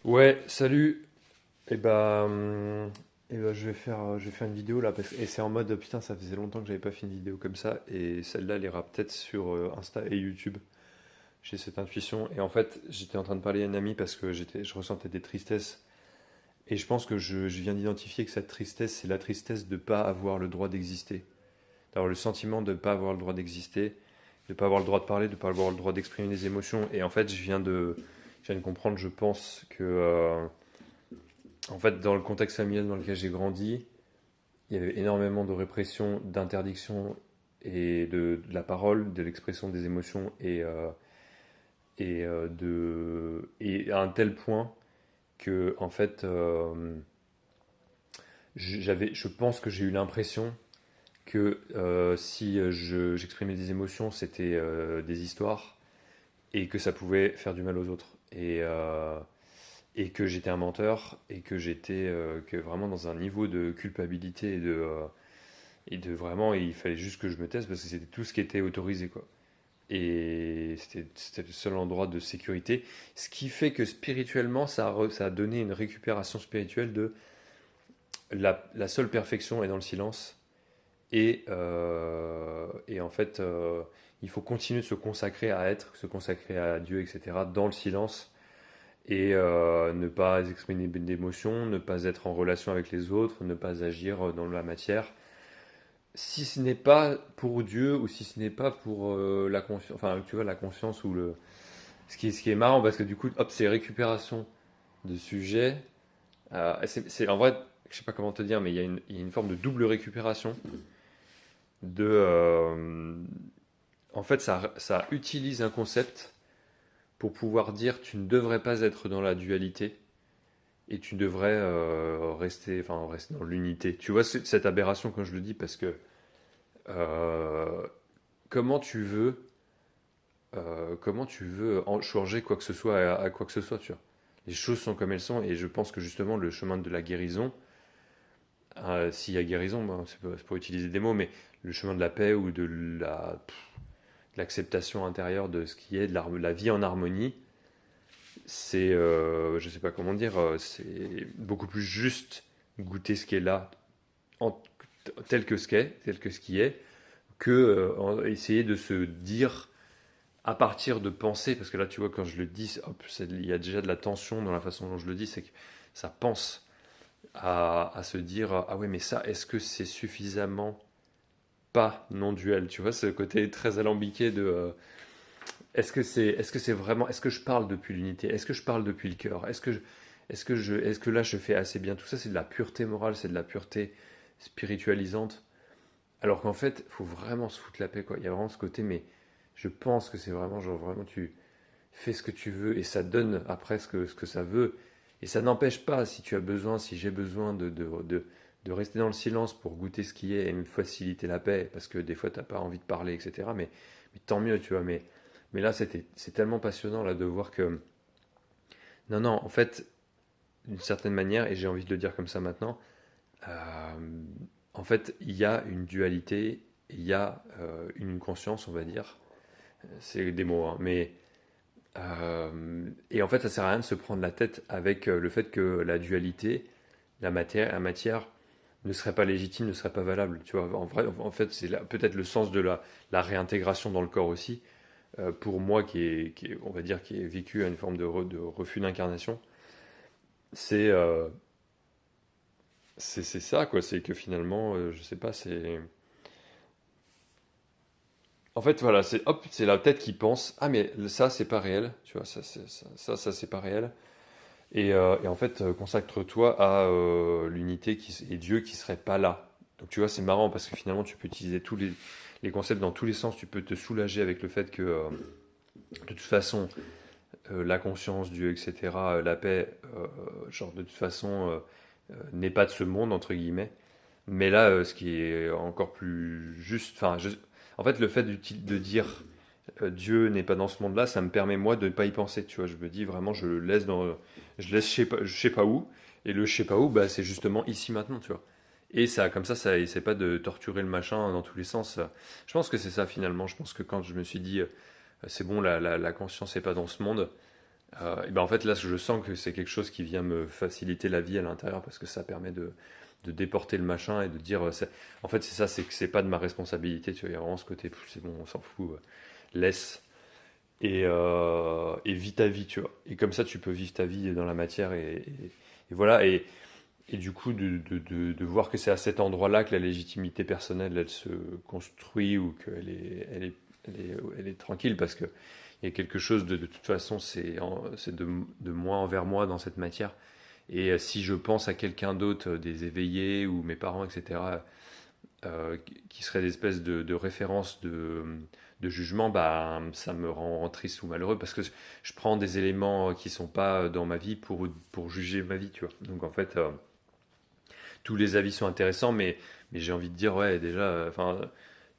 Ouais, salut. Je vais faire une vidéo là et c'est en mode putain, ça faisait longtemps que j'avais pas fait une vidéo comme ça et celle-là elle ira peut-être sur Insta et YouTube. J'ai cette intuition et en fait, j'étais en train de parler à une amie parce que je ressentais des tristesses et je pense que je viens d'identifier que cette tristesse, c'est la tristesse de pas avoir le droit d'exister, d'avoir le sentiment de pas avoir le droit d'exister, de pas avoir le droit de parler, de pas avoir le droit d'exprimer des émotions et en fait, je viens de comprendre, je pense que en fait, dans le contexte familial dans lequel j'ai grandi, il y avait énormément de répression, d'interdiction et de la parole, de l'expression des émotions et à un tel point que en fait, je pense que j'ai eu l'impression que si j'exprimais des émotions, c'était des histoires et que ça pouvait faire du mal aux autres. Et que j'étais un menteur et que j'étais que vraiment dans un niveau de culpabilité et de vraiment il fallait juste que je me taise parce que c'était tout ce qui était autorisé quoi. Et c'était le seul endroit de sécurité, ce qui fait que spirituellement ça a donné une récupération spirituelle de la seule perfection est dans le silence et en fait il faut continuer de se consacrer à être, se consacrer à Dieu etc dans le silence et ne pas exprimer d'émotions, ne pas être en relation avec les autres, ne pas agir dans la matière. Si ce n'est pas pour Dieu ou si ce n'est pas pour la conscience, enfin tu vois la conscience ou le, ce qui est marrant parce que du coup hop c'est récupération de sujets. En vrai je sais pas comment te dire mais il y a une forme de double récupération de en fait ça utilise un concept pour pouvoir dire tu ne devrais pas être dans la dualité et tu devrais rester dans l'unité. Tu vois cette aberration quand je le dis parce que euh, comment tu veux comment tu veux changer quoi que ce soit à quoi que ce soit, tu vois. Les choses sont comme elles sont et je pense que justement le chemin de la guérison, s'il y a guérison, bon, c'est pas utiliser des mots, mais le chemin de la paix ou de l'acceptation intérieure de ce qui est, de la vie en harmonie, c'est, je sais pas comment dire, c'est beaucoup plus juste goûter ce qui est là en- tel que ce qui est, que essayer de se dire à partir de pensées, parce que là tu vois quand je le dis, hop, il y a déjà de la tension dans la façon dont je le dis, c'est que ça pense à se dire ah ouais mais ça est-ce que c'est suffisamment pas non duel, tu vois ce côté très alambiqué de est-ce que c'est vraiment est-ce que je parle depuis l'unité, est-ce que je parle depuis le cœur, est-ce que là je fais assez bien, tout ça c'est de la pureté morale, c'est de la pureté spiritualisante. Alors qu'en fait, il faut vraiment se foutre la paix, quoi. Il y a vraiment ce côté, mais je pense que c'est vraiment, genre, vraiment, tu fais ce que tu veux et ça donne après ce que ça veut. Et ça n'empêche pas, si tu as besoin, si j'ai besoin de rester dans le silence pour goûter ce qui est et me faciliter la paix, parce que des fois, tu n'as pas envie de parler, etc. Mais tant mieux, tu vois. Mais là, c'est tellement passionnant, là, de voir que. Non, non, en fait, d'une certaine manière, et j'ai envie de le dire comme ça maintenant, euh, en fait, il y a une dualité, il y a une conscience, on va dire. C'est des mots, hein, mais et en fait, ça sert à rien de se prendre la tête avec le fait que la dualité, la matière ne serait pas légitime, ne serait pas valable. Tu vois, en vrai, en fait, c'est peut-être le sens de la réintégration dans le corps aussi. Pour moi, on va dire, qui est vécu à une forme de refus d'incarnation, c'est c'est ça, quoi. C'est que finalement, je sais pas, c'est. En fait, voilà, c'est hop, c'est la tête qui pense, ah mais ça, c'est pas réel, tu vois, ça c'est pas réel. Et en fait, consacre-toi à l'unité et Dieu qui serait pas là. Donc tu vois, c'est marrant parce que finalement, tu peux utiliser les concepts dans tous les sens. Tu peux te soulager avec le fait que, de toute façon, la conscience, Dieu, etc., la paix, genre de toute façon, n'est pas de ce monde, entre guillemets. Mais là, ce qui est encore plus juste, en fait, le fait de dire Dieu n'est pas dans ce monde-là, ça me permet moi de ne pas y penser. Tu vois, je me dis vraiment, je laisse je sais pas où, et le je sais pas où, bah, c'est justement ici maintenant, tu vois. Et ça, comme ça essaie pas de torturer le machin dans tous les sens. Je pense que c'est ça finalement. Je pense que quand je me suis dit, c'est bon, la conscience n'est pas dans ce monde, Et ben en fait, là, je sens que c'est quelque chose qui vient me faciliter la vie à l'intérieur parce que ça permet de déporter le machin et de dire, en fait, c'est ça, c'est que c'est pas de ma responsabilité, tu vois, il y a vraiment ce côté, c'est bon, on s'en fout, laisse et vis ta vie, tu vois. Et comme ça, tu peux vivre ta vie dans la matière et voilà. Et du coup, de voir que c'est à cet endroit-là que la légitimité personnelle, elle se construit ou qu'elle elle est tranquille parce que il y a quelque chose de toute façon, c'est de moi envers moi dans cette matière. Et si je pense à quelqu'un d'autre, des éveillés ou mes parents, etc., qui seraient des espèces de références de jugement, bah, ça me rend triste ou malheureux parce que je prends des éléments qui sont pas dans ma vie pour juger ma vie, tu vois. Donc en fait, tous les avis sont intéressants, mais j'ai envie de dire, ouais, déjà, enfin,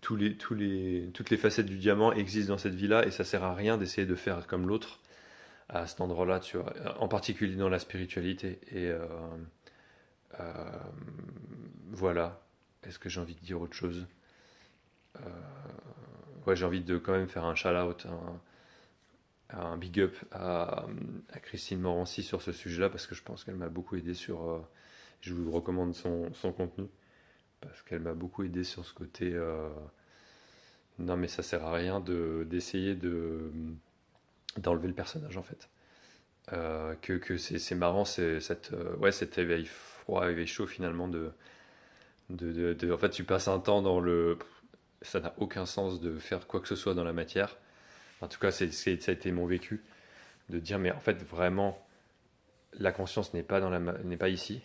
toutes les facettes du diamant existent dans cette vie-là et ça sert à rien d'essayer de faire comme l'autre à cet endroit-là, tu vois, en particulier dans la spiritualité. Et euh, voilà. Est-ce que j'ai envie de dire autre chose? Ouais, j'ai envie de quand même faire un shout-out, un big up à Christine Morancy sur ce sujet-là parce que je pense qu'elle m'a beaucoup aidé sur. Je vous recommande son contenu parce qu'elle m'a beaucoup aidé sur ce côté. Non, mais ça sert à rien d'essayer d'enlever le personnage en fait. Que c'est marrant, c'est ouais, cet éveil froid, éveil chaud finalement en fait, tu passes un temps dans le. Ça n'a aucun sens de faire quoi que ce soit dans la matière. En tout cas, ça a été mon vécu de dire, mais en fait, vraiment, la conscience n'est pas ici.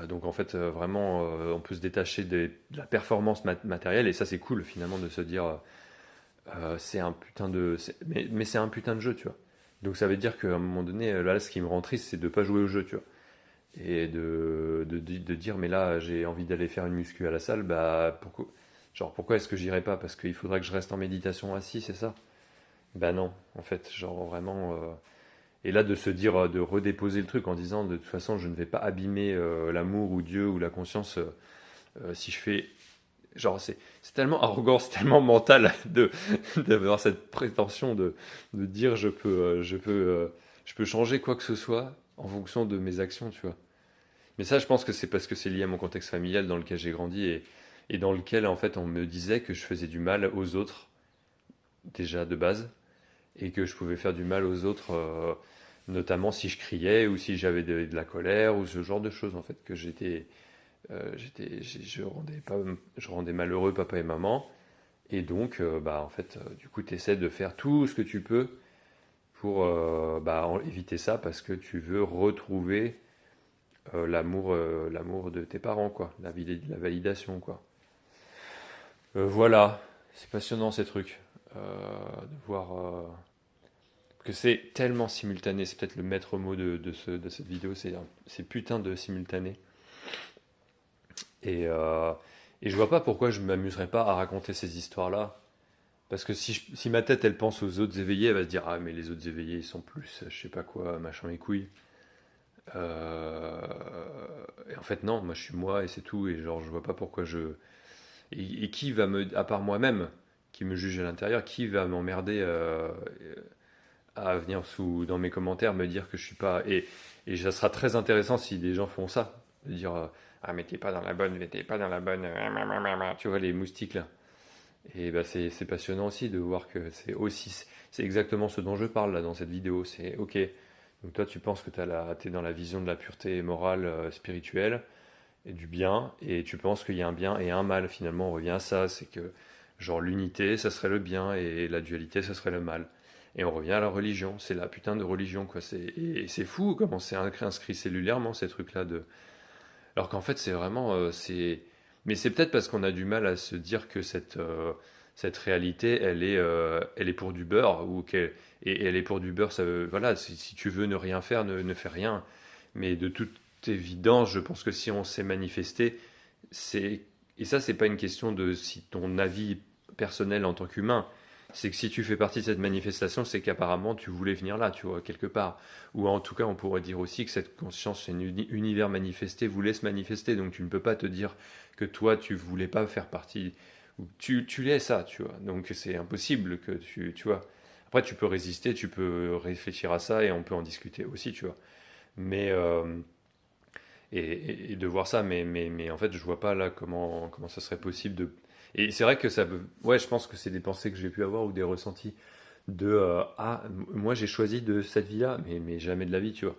Donc en fait, vraiment, on peut se détacher de la performance matérielle et ça, c'est cool finalement de se dire, c'est un putain de, mais c'est un putain de jeu, tu vois. Donc ça veut dire qu'à un moment donné, là, ce qui me rend triste, c'est de pas jouer au jeu, tu vois. Et de dire, mais là, j'ai envie d'aller faire une muscu à la salle, bah pourquoi est-ce que j'irai pas? Parce qu'il faudrait que je reste en méditation assis, c'est ça? Bah non, en fait, genre vraiment. Et là, de se dire, de redéposer le truc en disant, de toute façon, je ne vais pas abîmer l'amour ou Dieu ou la conscience si je fais. Genre, c'est tellement arrogant, c'est tellement mental d'avoir cette prétention de dire je peux changer quoi que ce soit en fonction de mes actions, tu vois. Mais ça, je pense que c'est parce que c'est lié à mon contexte familial dans lequel j'ai grandi et dans lequel, en fait, on me disait que je faisais du mal aux autres, déjà de base, et que je pouvais faire du mal aux autres, notamment si je criais ou si j'avais de la colère ou ce genre de choses, en fait, que je rendais malheureux papa et maman. Et donc, bah, en fait, du coup, tu essaies de faire tout ce que tu peux pour bah, éviter ça parce que tu veux retrouver l'amour de tes parents, quoi, la validation, quoi. Voilà, c'est passionnant ces trucs. De voir que c'est tellement simultané, c'est peut-être le maître mot de cette vidéo, c'est putain de simultané. Et, euh, et je vois pas pourquoi je m'amuserais pas à raconter ces histoires-là. Parce que si ma tête elle pense aux autres éveillés, elle va se dire ah mais les autres éveillés ils sont plus je sais pas quoi, machin et couilles. Euh, et en fait non, moi je suis moi et c'est tout. Et genre je vois pas pourquoi je. Et qui va à part moi-même, qui me juge à l'intérieur, qui va m'emmerder à venir dans mes commentaires me dire que je suis pas. Et ça sera très intéressant si des gens font ça. De dire ah, mais t'es pas dans la bonne, mais t'es pas dans la bonne. Tu vois, les moustiques là. Et bah, c'est passionnant aussi de voir que c'est exactement ce dont je parle là dans cette vidéo. C'est ok. Donc toi, tu penses que t'es dans la vision de la pureté morale, spirituelle et du bien, et tu penses qu'il y a un bien et un mal. Finalement, on revient à ça. C'est que genre l'unité, ça serait le bien et la dualité, ça serait le mal. Et on revient à la religion, c'est la putain de religion quoi. Et c'est fou comment c'est inscrit cellulairement ces trucs-là de. Alors qu'en fait c'est vraiment Mais c'est peut-être parce qu'on a du mal à se dire que cette réalité elle est pour du beurre et elle est pour du beurre. Voilà, si tu veux ne rien faire, ne fais rien. Mais de toute évidence, je pense que si on s'est manifesté, c'est et ça c'est pas une question de si ton avis personnel en tant qu'humain. C'est que si tu fais partie de cette manifestation, c'est qu'apparemment tu voulais venir là, tu vois, quelque part. Ou en tout cas, on pourrait dire aussi que cette conscience, c'est un univers manifesté, voulait se manifester. Donc tu ne peux pas te dire que toi, tu voulais pas faire partie. Tu es ça, tu vois. Donc c'est impossible que tu vois. Après, tu peux résister, tu peux réfléchir à ça et on peut en discuter aussi, tu vois. Mais, et de voir ça, mais en fait, je vois pas là comment ça serait possible de. Et c'est vrai que ça peut. Ouais, je pense que c'est des pensées que j'ai pu avoir ou des ressentis de ah, moi j'ai choisi de cette vie-là, mais jamais de la vie, tu vois.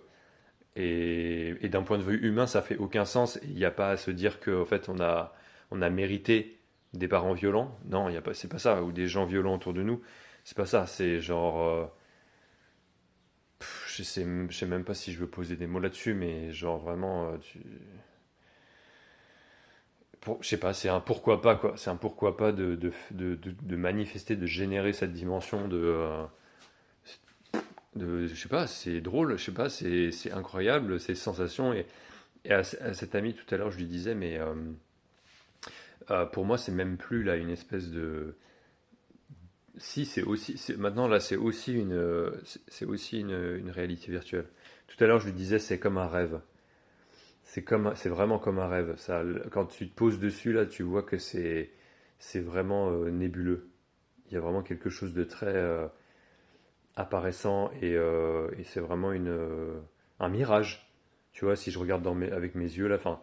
Et d'un point de vue humain, ça fait aucun sens. Il n'y a pas à se dire qu'en fait, on a mérité des parents violents. Non, il y a pas, c'est pas ça. Ou des gens violents autour de nous. C'est pas ça. C'est genre. Je sais même pas si je veux poser des mots là-dessus, mais genre vraiment. Je sais pas, c'est un pourquoi pas, quoi. C'est un pourquoi pas de manifester, de générer cette dimension je sais pas, c'est drôle, je sais pas, c'est incroyable, ces sensations. Et à cet ami tout à l'heure, je lui disais, mais pour moi, c'est même plus là une espèce de. Si, c'est aussi. Maintenant, là, c'est aussi une réalité virtuelle. Tout à l'heure, je lui disais, c'est comme un rêve. C'est vraiment comme un rêve. Ça, quand tu te poses dessus, là, tu vois que c'est vraiment nébuleux. Il y a vraiment quelque chose de très apparaissant et c'est vraiment un mirage. Tu vois, si je regarde avec mes yeux, là, enfin,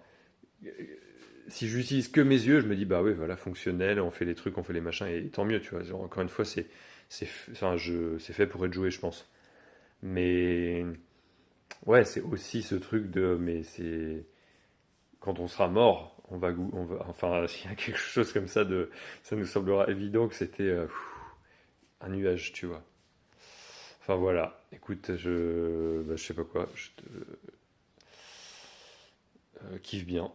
si j'utilise que mes yeux, je me dis, bah oui, voilà, fonctionnel, on fait les trucs, on fait les machins, et tant mieux, tu vois. Genre, encore une fois, c'est fait pour être joué, je pense. Mais ouais, c'est aussi ce truc mais c'est quand on sera mort, enfin, s'il y a quelque chose comme ça ça nous semblera évident que c'était un nuage, tu vois. Enfin voilà, écoute, je sais pas quoi, kiffe bien,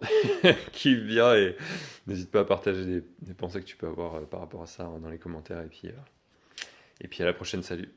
kiffe bien et n'hésite pas à partager des pensées que tu peux avoir par rapport à ça dans les commentaires et puis à la prochaine, salut.